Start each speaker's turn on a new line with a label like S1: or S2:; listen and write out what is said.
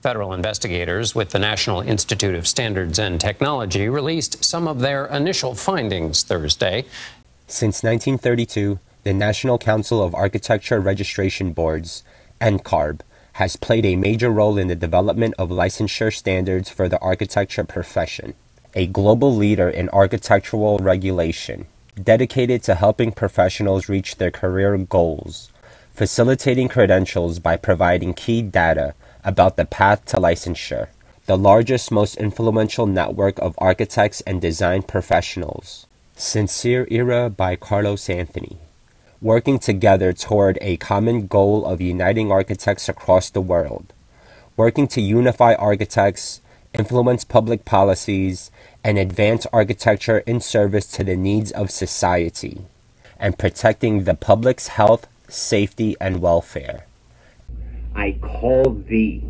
S1: Federal investigators with the National Institute of Standards and Technology released some of their initial findings Thursday.
S2: Since 1932, the National Council of Architecture Registration Boards, NCARB, has played a major role in the development of licensure standards for the architecture profession, a global leader in architectural regulation, dedicated to helping professionals reach their career goals, facilitating credentials by providing key data about the path to licensure, the largest, most influential network of architects and design professionals. Sincere Era by Carlos Anthony. Working together toward a common goal of uniting architects across the world, working to unify architects, influence public policies, and advance architecture in service to the needs of society, and protecting the public's health, safety, and welfare.
S3: I call thee